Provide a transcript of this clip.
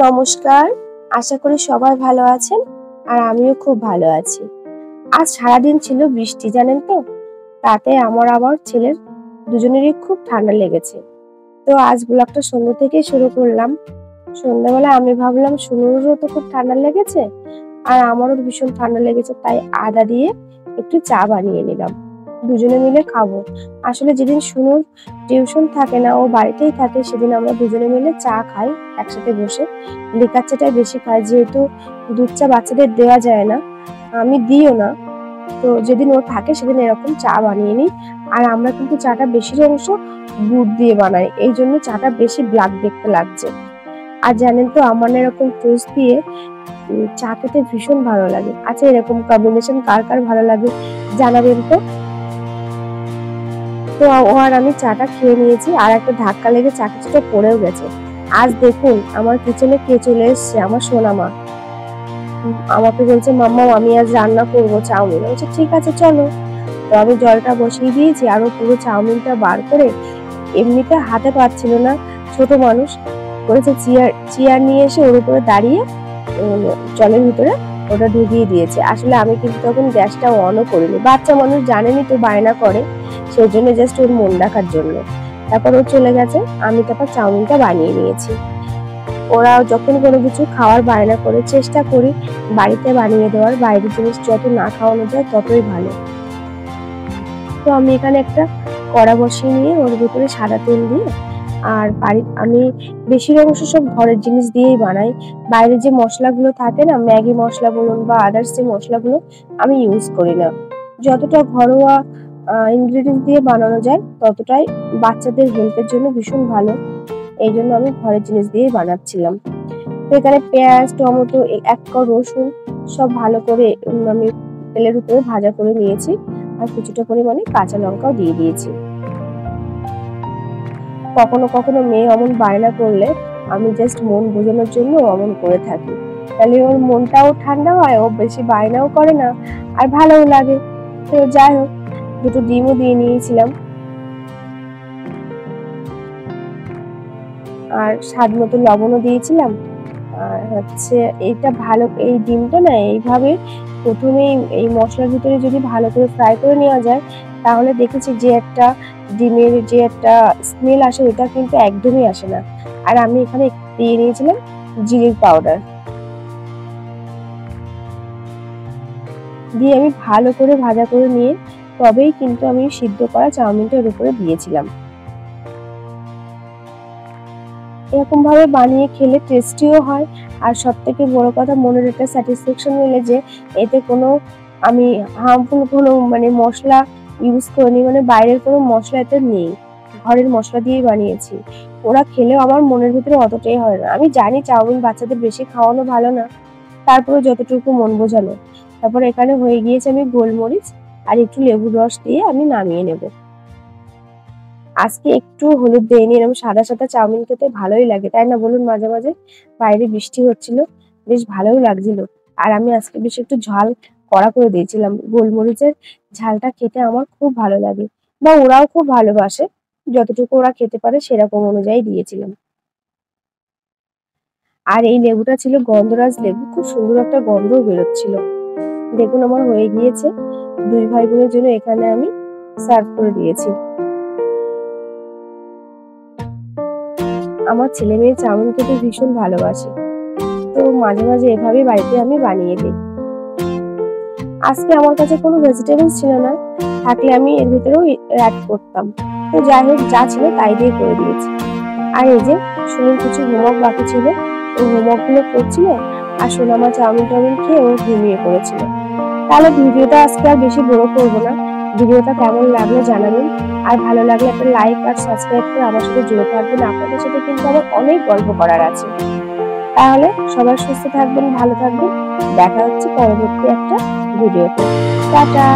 নমস্কার, আশা করি সবাই ভালো আছেন আর আমিও খুব ভালো আছি। আজ সারাদিন ছিল বৃষ্টি জানেন তো, তাতে আমার ছেলের দুজনেরই খুব ঠান্ডা লেগেছে। তো আজ ব্লগটা সন্ধ্যা থেকেই শুরু করলাম। সন্ধ্যাবেলা আমি ভাবলাম সুনুরও তো খুব ঠান্ডা লেগেছে আর আমারও ভীষণ ঠান্ডা লেগেছে, তাই আদা দিয়ে একটু চা বানিয়ে নিলাম, দুজনে মিলে খাবো। আসলে যেদিন সুনুর টিউশন থাকে না, ও বাড়িতেই থাকে, সেদিন আমরা দুজনে মিলে চা খাই একসাথে বসে। লিকার চাটাই বেশি খাই, যেহেতু দুধ চা বাচ্চাদের দেওয়া যায় না, আমি দিও না। তো যেদিন ও থাকে সেদিন এরকম চা বানিয়ে নিই। আর আমরা কিন্তু চাটা বেশির অংশ গুড় দিয়ে বানাই, এই জন্য চাটা বেশি ব্ল্যাক দেখতে লাগছে। আর জানেন তো, আমার না এরকম টোস্ট দিয়ে চা খেতে ভীষণ ভালো লাগে। আচ্ছা, এরকম কম্বিনেশন কার কার ভালো লাগে জানাবেন তো। তো ও আর আমি চাটা খেয়ে নিয়েছি, আর একটা ধাক্কা লেগে চা কিছুটা পড়েও গেছে। আজ দেখুন আমার কিচেনে কে চলে এসছে, আমার সোনা মা। আমাকে বলছে, মাম্মা আমি আজ রান্না করবো চাউমিন। বলছে ঠিক আছে চলো। তো আমি জলটা বসিয়ে দিয়েছি, আর ও পুরো চাউমিনটা বার করে, এমনিতে হাতে পাচ্ছিল না, ছোট মানুষ, করেছে চেয়ার নিয়ে এসে ওর উপরে দাঁড়িয়ে জলের ভিতরে ওটা ঢুকিয়ে দিয়েছে। আসলে আমি কিন্তু তখন গ্যাসটা অনও করিনি, বাচ্চা মানুষ জানেনই তো, বায়না করে, সেই জন্য জাস্ট ওর মন রাখার জন্য। তারপর ও চলে গেছে, আমি তারপর চাউমিনটা বানিয়ে নিয়েছি। ওরা যখন কোনো কিছু খাওয়ার বায়না করে, চেষ্টা করি বাড়িতে বানিয়ে দেওয়ার, বাইরের জিনিস যত না খাওয়ানো যায় ততই ভালো। তো আমি এখানে একটা কড়া বসিয়ে নিয়ে ওর ভিতরে সাদা তেল দিয়ে, আর আমি বেশির অংশ সব ঘরের জিনিস দিয়েই বানাই। বাইরে যে মশলাগুলো থাকে না, ম্যাগি মশলা বলুন বা আদার্স যে মশলাগুলো, আমি ইউজ করি না। যতটা ঘরোয়া ইনগ্রেডিয়েন্টস দিয়ে বানানো যায় ততটাই বাচ্চাদের হেলথের জন্য ভীষণ ভালো, এই জন্য আমি ঘরের জিনিস দিয়েই বানাচ্ছিলাম। তো এখানে পেঁয়াজ, টমেটো, এক কোয়া রসুন সব ভালো করে আমি তেলের উপরে ভাজা করে নিয়েছি, আর কিছুটা পরিমাণে কাঁচা লঙ্কাও দিয়ে দিয়েছি। কখনো কখনো মেয়ে অমন বায়না করলে আমি জাস্ট মন বোঝানোর জন্য অমন করে থাকি, তাহলে ওর মনটাও ঠান্ডা হয়, ও বেশি বায়নাও করে না, আর ভালোও লাগে। তো যাই হোক, দুটো ডিমও দিয়ে নিয়েছিলাম, আর স্বাদ মতো লবণও দিয়েছিলাম। আর হচ্ছে এইটা ভালো, এই ডিমটা না এইভাবে প্রথমেই এই মশলার ভিতরে যদি ভালো করে ফ্রাই করে নেওয়া যায়, তাহলে দেখেছি যে একটা ডিমের যে একটা স্মেল আসে, ওটা কিন্তু একদমই আসে না। আর আমি এখানে দিয়ে নিয়েছিলাম জিরের পাউডার, দিয়ে আমি ভালো করে ভাজা করে নিয়ে তবেই কিন্তু আমি সিদ্ধ করা চাউমিনটা এর উপরে দিয়েছিলাম। এরকম ভাবে বানিয়ে খেলে টেস্টিও হয়, আর সব থেকে বড় কথা মনের একটা স্যাটিসফ্যাকশন মিলে যে এতে কোনো আমি হার্মফুল কোনো মশলা ইউজ করিনি, বাইরের কোনো মশলা এতে নেই, ঘরের মশলা দিয়েই বানিয়েছি। ওরা খেলেও আমার মনের ভিতরে অতটাই হয় না। আমি জানি চাউমিন বাচ্চাদের বেশি খাওয়ানো ভালো না, তারপরে যতটুকু মন বোঝানো। তারপর এখানে হয়ে গিয়েছে, আমি গোলমরিচ আর একটু লেবুর রস দিয়ে আমি নামিয়ে নেব। আজকে একটু হলুদ দেইনি, এরকম সাদা সাদা চাউমিন খেতে ভালোই লাগে, তাই না বলুন? মাঝে মাঝে বাইরে বৃষ্টি হচ্ছিল, বেশ ভালোই লাগছিল। আর আমি আজকে বেশ একটু ঝাল কড়া করে দিয়েছিলাম, গোলমরিচের ঝালটা খেতে আমার খুব ভালো লাগে, বা ওরাও খুব ভালোবাসে, যতটুকু ওরা খেতে পারে সেরকম অনুযায়ী দিয়েছিলাম। আর এই লেবুটা ছিল গন্ধরাজ লেবু, খুব সুন্দর একটা গন্ধও বেরোচ্ছিল। দেখুন আমার হয়ে গিয়েছে, দুই ভাই বোনের জন্য এখানে আমি সার্ভ করে দিয়েছি। আমার ছেলে মেয়ে চাউমিন খেতে ভীষণ ভালোবাসে, তো মাঝে মাঝে এভাবেই বাড়িতে আমি বানিয়ে দিই। আজকে আমার কাছে কোনো ভেজিটেবলস ছিল না, থাকলে আমি এর ভিতরেও অ্যাড করতাম। তো যাই হোক, যা ছিল তাই দিয়ে করে দিয়েছি। আর এই যে শুনুন, কিছু হোমওয়ার্ক বাকি ছিল, ওই হোমওয়ার্ক গুলো করছিল, আর সোনামা চাউমিন টাউমিন খেয়ে ও ঘুমিয়ে পড়েছিল। তাহলে ভিডিওটা আজকে আর বেশি বড় করবো না। ভিডিওটা কেমন লাগলো জানাবেন, আর ভালো লাগলে একটা লাইক আর সাবস্ক্রাইব করে আমার সাথে জুড়ে থাকবেন। আপনাদের সাথে কিন্তু আমার অনেক গল্প করার আছে। তাহলে সবাই সুস্থ থাকবেন, ভালো থাকবেন, দেখা হচ্ছে পরবর্তী একটা ভিডিওতে। টাটা।